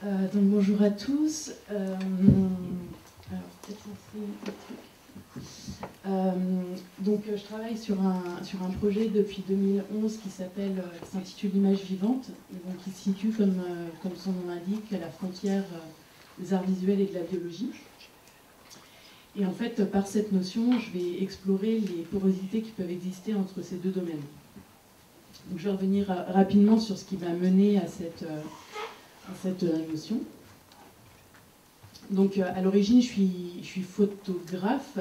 Donc bonjour à tous. Alors peut-être je travaille sur un projet depuis 2011 qui s'intitule Image vivante, et donc qui se situe comme son nom l'indique à la frontière des arts visuels et de la biologie. Et en fait, par cette notion, je vais explorer les porosités qui peuvent exister entre ces deux domaines. Donc je vais revenir rapidement sur ce qui m'a mené à cette notion. Donc à l'origine, je suis photographe.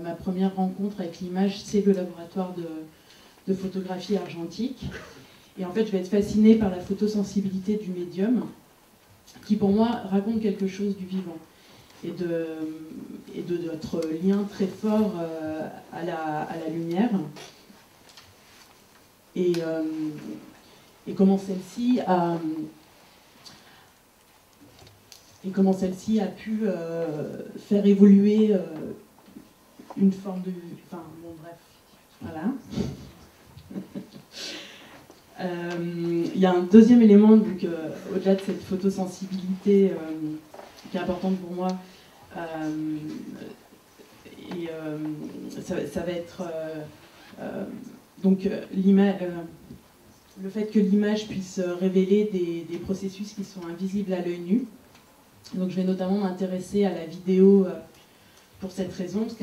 Ma première rencontre avec l'image, c'est le laboratoire de photographie argentique. Et en fait, je vais être fascinée par la photosensibilité du médium, qui pour moi raconte quelque chose du vivant et de notre lien très fort à la lumière. Et comment celle-ci a pu faire évoluer une forme de... Enfin, bon, bref, voilà. Il y a un deuxième élément, donc, au-delà de cette photosensibilité qui est importante pour moi, ça va être donc le fait que l'image puisse révéler des processus qui sont invisibles à l'œil nu. Donc je vais notamment m'intéresser à la vidéo pour cette raison, parce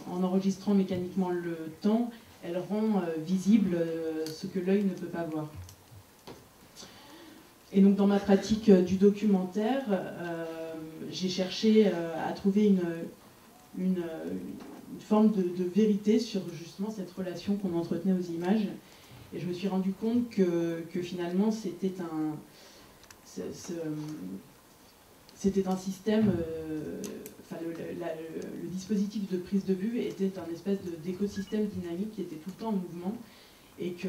en enregistrant mécaniquement le temps, elle rend visible ce que l'œil ne peut pas voir. Et donc dans ma pratique du documentaire, j'ai cherché à trouver une forme de vérité sur justement cette relation qu'on entretenait aux images. Et je me suis rendu compte que finalement c'était un système, le dispositif de prise de vue était un espèce d'écosystème dynamique qui était tout le temps en mouvement, et que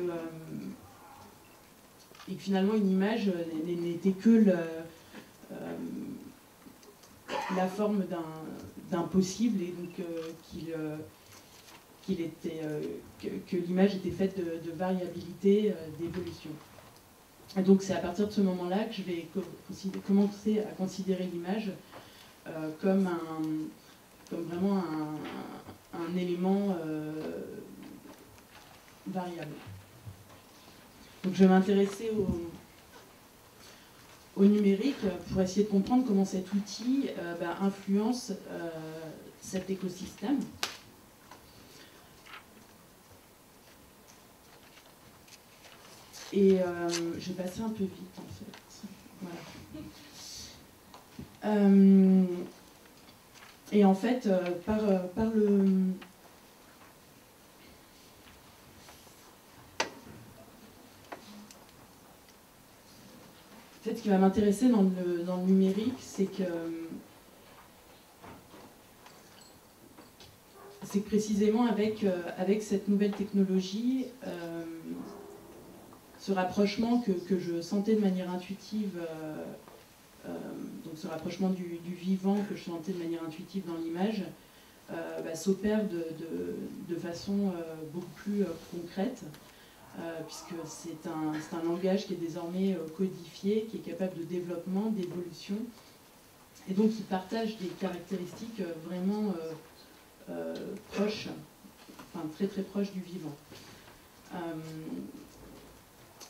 finalement une image n'était que la forme d'un possible, et donc que l'image était faite de variabilité, d'évolution. Et donc c'est à partir de ce moment-là que je vais commencer à considérer l'image comme vraiment un élément variable. Donc je vais m'intéresser au numérique pour essayer de comprendre comment cet outil influence cet écosystème. Et je vais passer un peu vite en fait. Voilà. Et en fait, par le... En fait, ce qui va m'intéresser dans le numérique, c'est que précisément avec cette nouvelle technologie, ce rapprochement que je sentais de manière intuitive, donc ce rapprochement du vivant que je sentais de manière intuitive dans l'image, s'opère de façon beaucoup plus concrète, puisque c'est un langage qui est désormais codifié, qui est capable de développement, d'évolution, et donc qui partage des caractéristiques vraiment proches, enfin très très proches du vivant.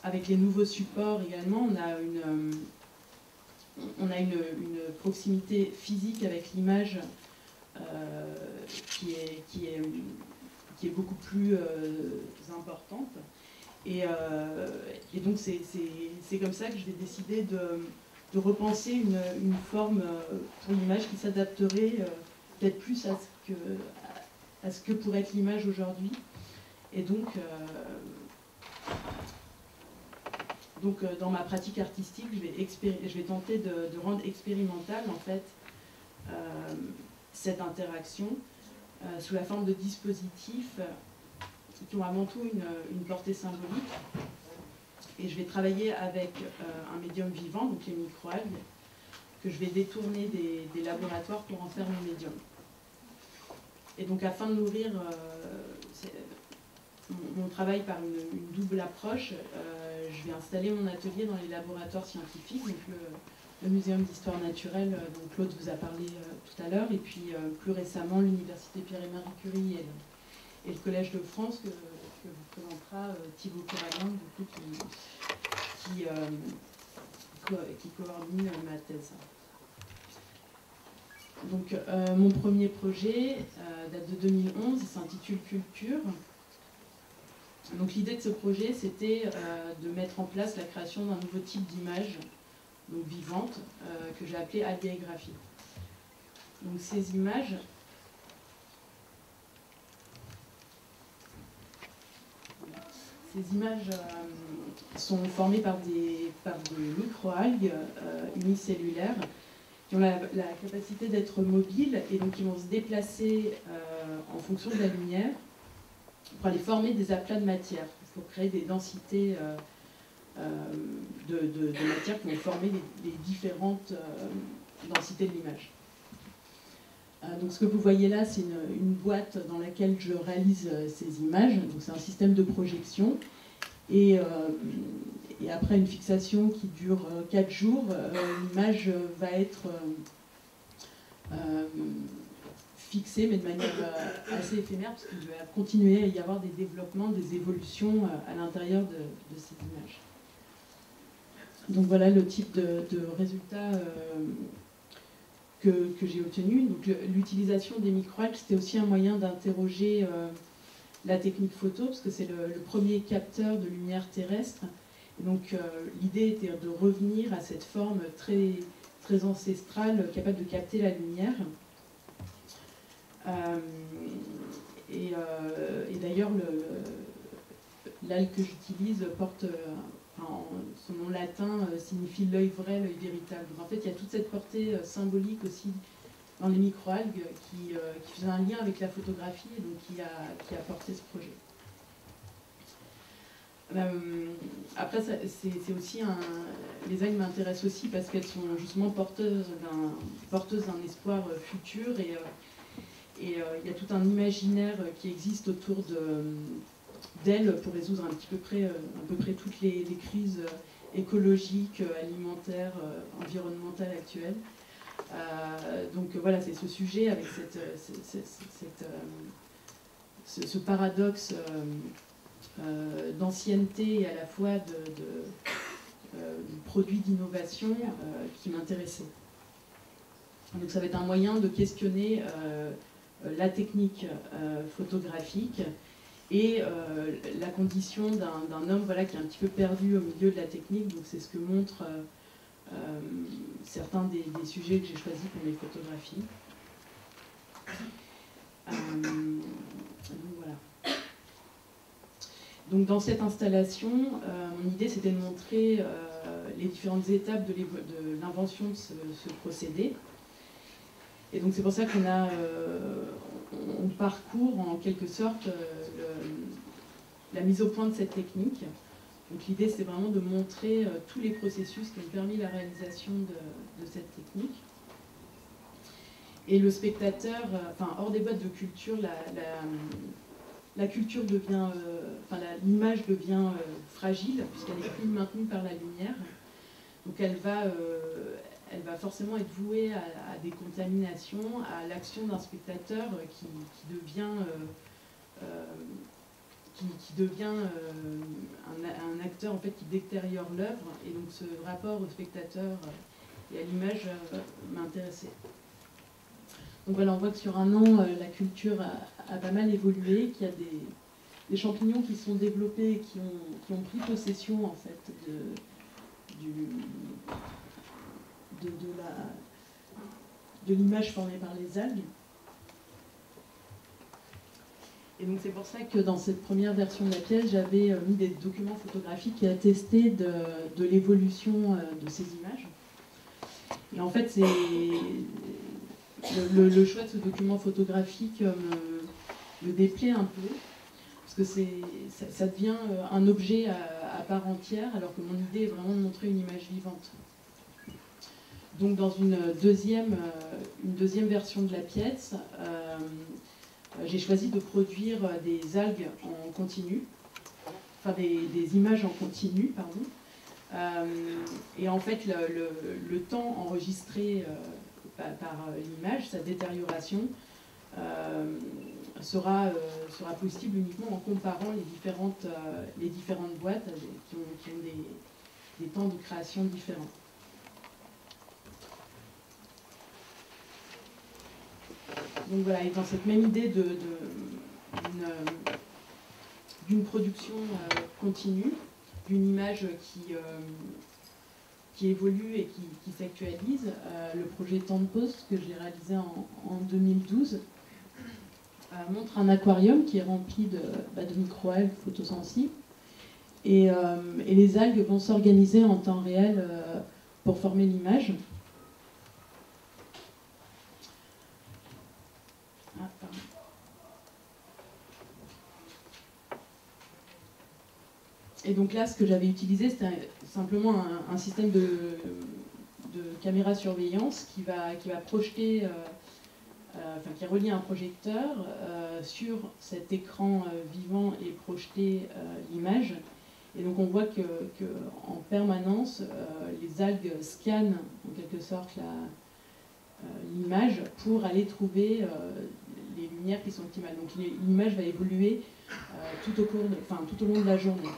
Avec les nouveaux supports également, on a une proximité physique avec l'image qui est beaucoup plus importante. Et donc c'est comme ça que je vais décider de repenser une forme pour l'image qui s'adapterait peut-être plus à ce que pourrait être l'image aujourd'hui. Et donc dans ma pratique artistique, je vais tenter de rendre expérimentale en fait cette interaction sous la forme de dispositifs qui ont avant tout une portée symbolique. Et je vais travailler avec un médium vivant, donc les microalgues, que je vais détourner des laboratoires pour en faire mon médium. Et donc afin de nourrir mon travail par une double approche, je vais installer mon atelier dans les laboratoires scientifiques, donc le Muséum d'histoire naturelle, dont Claude vous a parlé tout à l'heure, et puis plus récemment l'Université Pierre et Marie Curie et le Collège de France que vous présentera Thibaut Corallin, du coup, qui coordonne ma thèse. Donc mon premier projet date de 2011, il s'intitule Culture. Donc l'idée de ce projet, c'était de mettre en place la création d'un nouveau type d'image, donc vivante, que j'ai appelée algégraphie. Donc ces images sont formées par des microalgues unicellulaires qui ont la capacité d'être mobiles et donc qui vont se déplacer en fonction de la lumière pour aller former des aplats de matière, pour créer des densités de matière qui vont former les différentes densités de l'image. Donc ce que vous voyez là, c'est une boîte dans laquelle je réalise ces images. Donc c'est un système de projection. Et après une fixation qui dure 4 jours, l'image va être fixée, mais de manière assez éphémère, parce qu'il va continuer à y avoir des développements, des évolutions à l'intérieur de ces images. Donc voilà le type de résultat que j'ai obtenu. Donc l'utilisation des microalgues, c'était aussi un moyen d'interroger la technique photo, parce que c'est le premier capteur de lumière terrestre. Et donc l'idée était de revenir à cette forme très, très ancestrale, capable de capter la lumière. Et d'ailleurs, l'algue que j'utilise porte, son nom latin signifie l'œil vrai, l'œil véritable. Donc en fait, il y a toute cette portée symbolique aussi dans les microalgues qui faisait un lien avec la photographie et donc qui a porté ce projet. Après, c'est aussi les algues m'intéressent aussi parce qu'elles sont justement porteuses d'un espoir futur et il y a tout un imaginaire qui existe autour d'elles pour résoudre à peu près toutes les crises écologiques, alimentaires, environnementales actuelles. Donc voilà, c'est ce sujet avec ce paradoxe d'ancienneté et à la fois de produits d'innovation qui m'intéressait. Donc ça va être un moyen de questionner la technique photographique et la condition d'un homme voilà, qui est un petit peu perdu au milieu de la technique. Donc c'est ce que montrent certains des sujets que j'ai choisis pour mes photographies. Donc voilà. Donc dans cette installation, mon idée c'était de montrer les différentes étapes de l'invention de ce procédé. Et donc c'est pour ça on parcourt en quelque sorte la mise au point de cette technique. Donc l'idée c'est vraiment de montrer tous les processus qui ont permis la réalisation de cette technique. Et le spectateur, hors des boîtes de culture, la culture devient, l'image devient fragile puisqu'elle n'est plus maintenue par la lumière. Donc elle va forcément être vouée à des contaminations, à l'action d'un spectateur qui devient un acteur en fait, qui détériore l'œuvre. Et donc ce rapport au spectateur et à l'image m'intéressait. Donc voilà, on voit que sur un an, la culture a pas mal évolué, qu'il y a des champignons qui sont développés et qui ont pris possession en fait de l'image formée par les algues. Et donc c'est pour ça que dans cette première version de la pièce, j'avais mis des documents photographiques qui attestaient de l'évolution de ces images. Et en fait, le choix de ce document photographique me déplaît un peu, parce que ça devient un objet à part entière, alors que mon idée est vraiment de montrer une image vivante. Donc dans une deuxième version de la pièce, j'ai choisi de produire des algues en continu, enfin des images en continu, pardon. Et en fait, le temps enregistré par l'image, sa détérioration, sera possible uniquement en comparant les différentes boîtes qui ont des temps de création différents. Donc voilà, et dans cette même idée d'une production continue, d'une image qui évolue et qui s'actualise, le projet Temps de pause que j'ai réalisé en 2012 montre un aquarium qui est rempli de microalgues photosensibles. Et les algues vont s'organiser en temps réel pour former l'image. Et donc là, ce que j'avais utilisé, c'était simplement un système de caméra surveillance qui va projeter, qui relie un projecteur sur cet écran vivant et projeter l'image. Et donc on voit qu'en permanence, les algues scannent en quelque sorte l'image pour aller trouver les lumières qui sont optimales. Donc l'image va évoluer tout au long de la journée.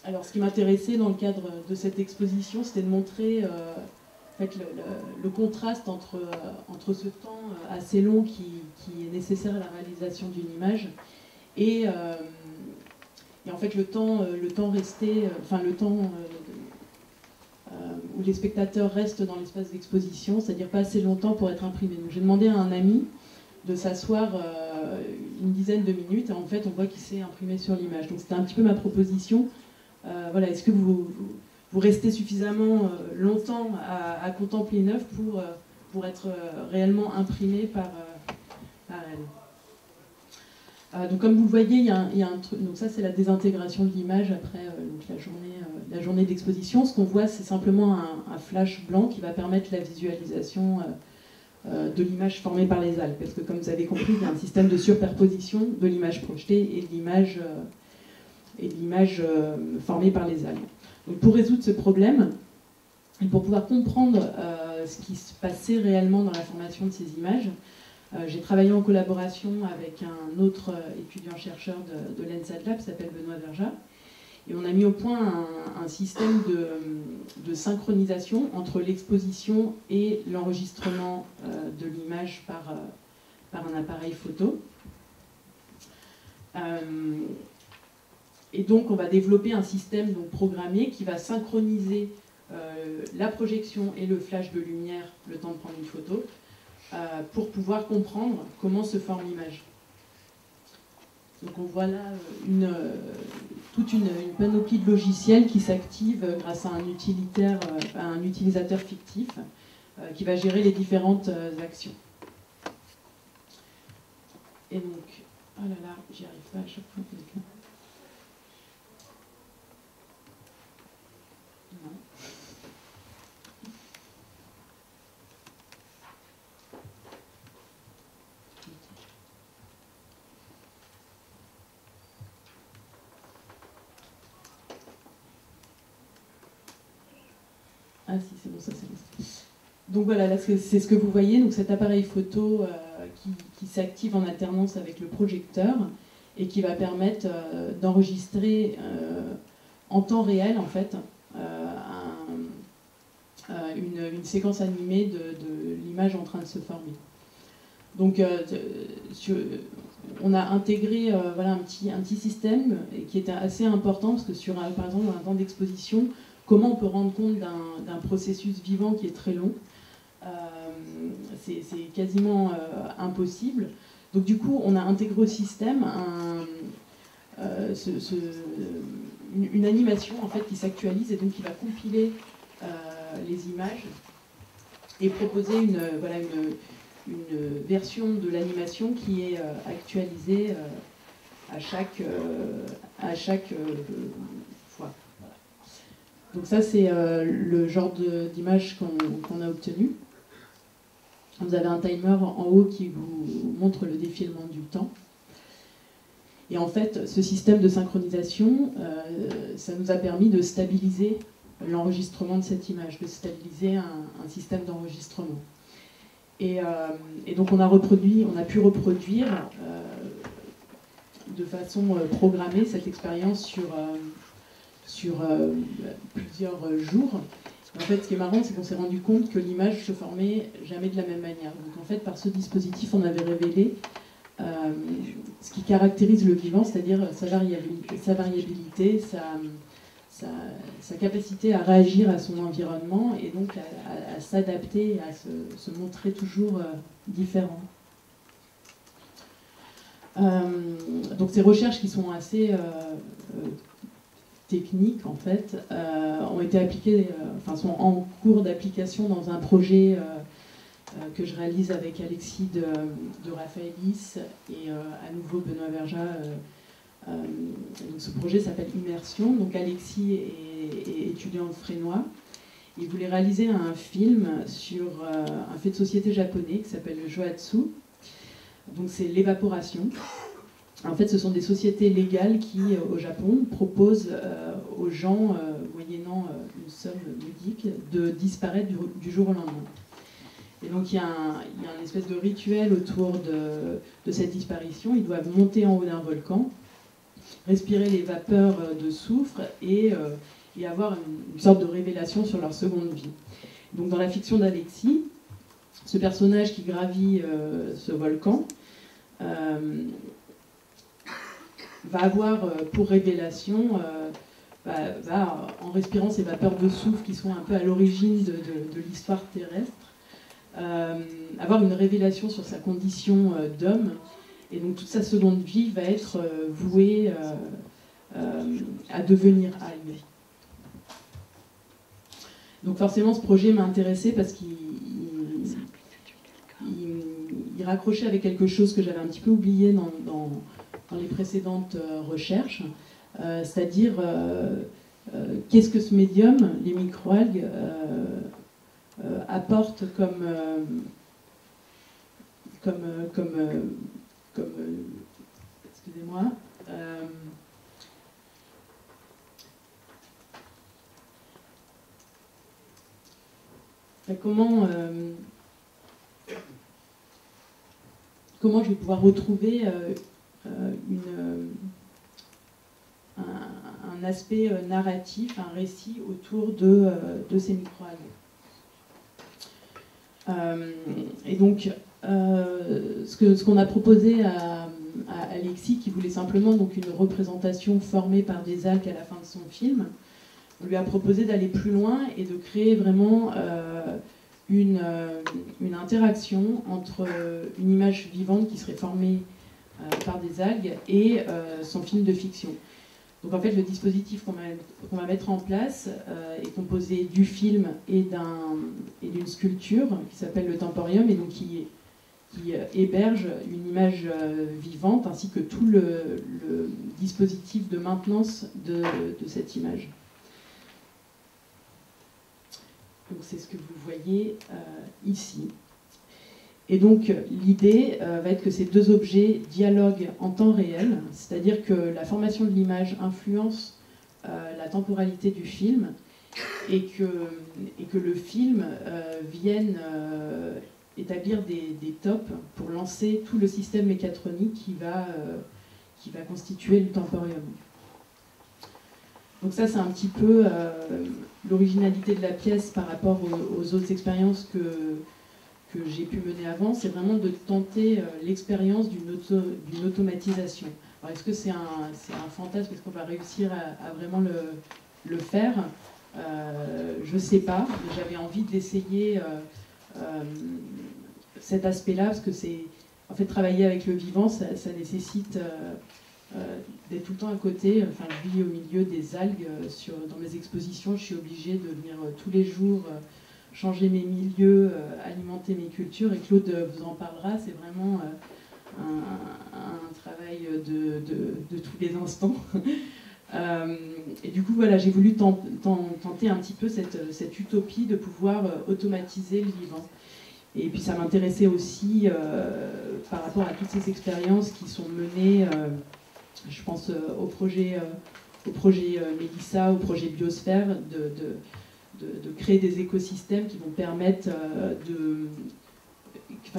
Alors ce qui m'intéressait dans le cadre de cette exposition, c'était de montrer en fait, le contraste entre ce temps assez long qui est nécessaire à la réalisation d'une image et en fait le temps resté, le temps où les spectateurs restent dans l'espace d'exposition, c'est-à-dire pas assez longtemps pour être imprimés. Donc j'ai demandé à un ami de s'asseoir une dizaine de minutes et en fait on voit qu'il s'est imprimé sur l'image. Donc c'était un petit peu ma proposition. Voilà, est-ce que vous restez suffisamment longtemps à contempler une œuvre pour être réellement imprimé par elle. Donc comme vous le voyez, il y a un truc. Donc ça c'est la désintégration de l'image après la journée d'exposition. Ce qu'on voit, c'est simplement un flash blanc qui va permettre la visualisation de l'image formée par les algues. Parce que comme vous avez compris, il y a un système de superposition de l'image projetée et de l'image formée par les algues. Donc pour résoudre ce problème, et pour pouvoir comprendre ce qui se passait réellement dans la formation de ces images, j'ai travaillé en collaboration avec un autre étudiant-chercheur de l'ENSAD Lab qui s'appelle Benoît Verja, et on a mis au point un système de synchronisation entre l'exposition et l'enregistrement de l'image par un appareil photo. Et donc on va développer un système programmé qui va synchroniser la projection et le flash de lumière, le temps de prendre une photo, pour pouvoir comprendre comment se forme l'image. Donc on voit là toute une panoplie de logiciels qui s'active grâce à un utilisateur fictif qui va gérer les différentes actions. Et donc, oh là là, j'y arrive pas à chaque fois. Non. Ah si, c'est bon, ça c'est bon. Donc voilà, là c'est ce que vous voyez, donc cet appareil photo qui s'active en alternance avec le projecteur et qui va permettre d'enregistrer en temps réel en fait une séquence animée de l'image en train de se former. Donc on a intégré voilà, un petit système qui était assez important parce que par exemple dans un temps d'exposition, comment on peut rendre compte d'un processus vivant qui est très long, c'est quasiment impossible. Donc du coup, on a intégré au système une animation en fait, qui s'actualise et donc qui va compiler les images et proposer une version de l'animation qui est actualisée à chaque fois. Voilà. Donc ça, c'est le genre d'image qu'on a obtenu. Vous avez un timer en haut qui vous montre le défilement du temps. Et en fait, ce système de synchronisation, ça nous a permis de stabiliser l'enregistrement de cette image, de stabiliser un système d'enregistrement. Et donc on a pu reproduire de façon programmée cette expérience sur plusieurs jours. En fait, ce qui est marrant, c'est qu'on s'est rendu compte que l'image se formait jamais de la même manière. Donc en fait, par ce dispositif, on avait révélé ce qui caractérise le vivant, c'est-à-dire sa variabilité, sa capacité à réagir à son environnement et donc à s'adapter, à se montrer toujours différent. Donc ces recherches qui sont assez techniques en fait, ont été appliquées, sont en cours d'application dans un projet que je réalise avec Alexis de Raphaëlis et à nouveau Benoît Verja. Donc ce projet s'appelle Immersion. Donc Alexis est étudiant frénois. Il voulait réaliser un film sur un fait de société japonais qui s'appelle le Joatsu. Donc c'est l'évaporation. En fait, ce sont des sociétés légales qui, au Japon, proposent aux gens, moyennant une somme modique, de disparaître du jour au lendemain. Et donc il y a une espèce de rituel autour de cette disparition. Ils doivent monter en haut d'un volcan, respirer les vapeurs de soufre et avoir une sorte de révélation sur leur seconde vie. Donc dans la fiction d'Alexis, ce personnage qui gravit ce volcan va avoir pour révélation, en respirant ces vapeurs de soufre qui sont un peu à l'origine de l'histoire terrestre, avoir une révélation sur sa condition d'homme. Et donc toute sa seconde vie va être vouée à devenir algue. Donc forcément ce projet m'a intéressée parce qu'il raccrochait avec quelque chose que j'avais un petit peu oublié dans les précédentes recherches, c'est-à-dire qu'est-ce que ce médium, les microalgues, apporte comme excusez-moi, comment je vais pouvoir retrouver un aspect narratif, un récit autour de ces microalgues. Et donc, ce qu'on a proposé à Alexis, qui voulait simplement donc une représentation formée par des algues à la fin de son film, on lui a proposé d'aller plus loin et de créer vraiment une interaction entre une image vivante qui serait formée par des algues et son film de fiction. Donc en fait, le dispositif qu'on va mettre en place est composé du film et d'une sculpture qui s'appelle le Temporium et donc qui héberge une image vivante ainsi que tout le dispositif de maintenance de cette image. Donc c'est ce que vous voyez ici. Et donc l'idée va être que ces deux objets dialoguent en temps réel, c'est-à-dire que la formation de l'image influence la temporalité du film et que le film vienne établir des tops pour lancer tout le système mécatronique qui va constituer le Temporium. Donc ça, c'est un petit peu l'originalité de la pièce par rapport aux autres expériences que j'ai pu mener avant. C'est vraiment de tenter l'expérience d'une automatisation. Alors, est-ce que c'est un fantasme? Est-ce qu'on va réussir à vraiment le faire? Je ne sais pas, mais j'avais envie d'essayer cet aspect-là, parce que c'est... En fait, travailler avec le vivant, ça nécessite... d'être tout le temps à côté. Enfin, je vis au milieu des algues dans mes expositions. Je suis obligée de venir tous les jours changer mes milieux, alimenter mes cultures. Et Claude vous en parlera. C'est vraiment un travail de tous les instants. Et du coup, voilà, j'ai voulu tenter un petit peu cette utopie de pouvoir automatiser le vivant. Et puis ça m'intéressait aussi par rapport à toutes ces expériences qui sont menées Je pense au projet Mélissa, au projet Biosphère, de créer des écosystèmes qui vont permettre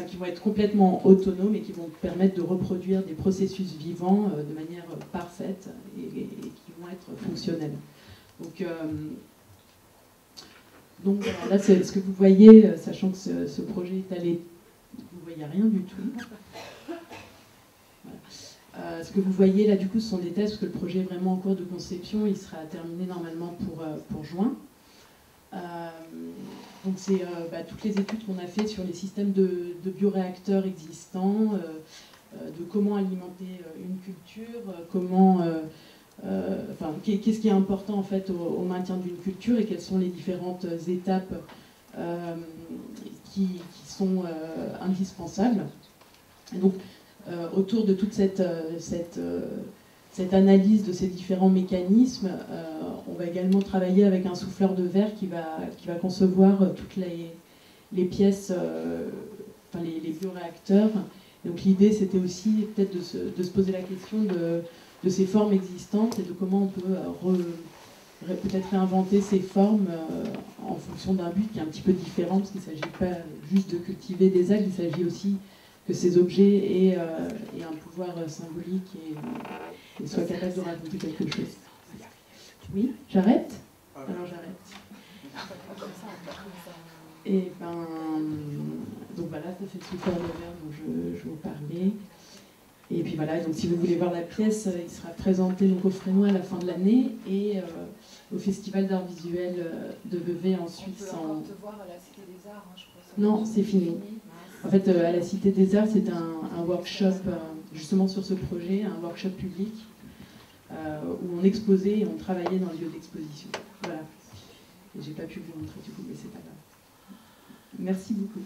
qui vont être complètement autonomes et qui vont permettre de reproduire des processus vivants de manière parfaite et qui vont être fonctionnels. Donc voilà, là, c'est ce que vous voyez, sachant que ce projet est allé... Vous ne voyez rien du tout. Voilà. Ce que vous voyez là, du coup, ce sont des tests, parce que le projet est vraiment en cours de conception. Il sera terminé normalement pour juin. Donc c'est toutes les études qu'on a faites sur les systèmes de bioréacteurs existants, de comment alimenter une culture, qu'est-ce qui est important en fait au maintien d'une culture et quelles sont les différentes étapes qui sont indispensables. Et donc autour de toute cette analyse de ces différents mécanismes, on va également travailler avec un souffleur de verre qui va concevoir toutes les pièces, les bioréacteurs. Donc l'idée, c'était aussi peut-être de se poser la question de ces formes existantes et de comment on peut peut-être réinventer ces formes en fonction d'un but qui est un petit peu différent, parce qu'il ne s'agit pas juste de cultiver des algues, il s'agit aussi que ces objets aient un pouvoir symbolique et soient capables de raconter quelque chose. Oui, j'arrête ? Alors j'arrête. Et donc voilà, ça c'est le souffleur de verre dont je vous parlais. Et puis voilà, donc si vous voulez voir la pièce, il sera présenté donc au Frénois à la fin de l'année et au Festival d'art visuel de Vevey en Suisse. On peut encore te voir à la Cité des Arts, je crois. Non, c'est fini. En fait, à la Cité des Arts, c'est un workshop justement sur ce projet, un workshop public où on exposait et on travaillait dans le lieu d'exposition. Voilà. Et j'ai pas pu vous montrer du coup, mais c'est pas grave. Merci beaucoup.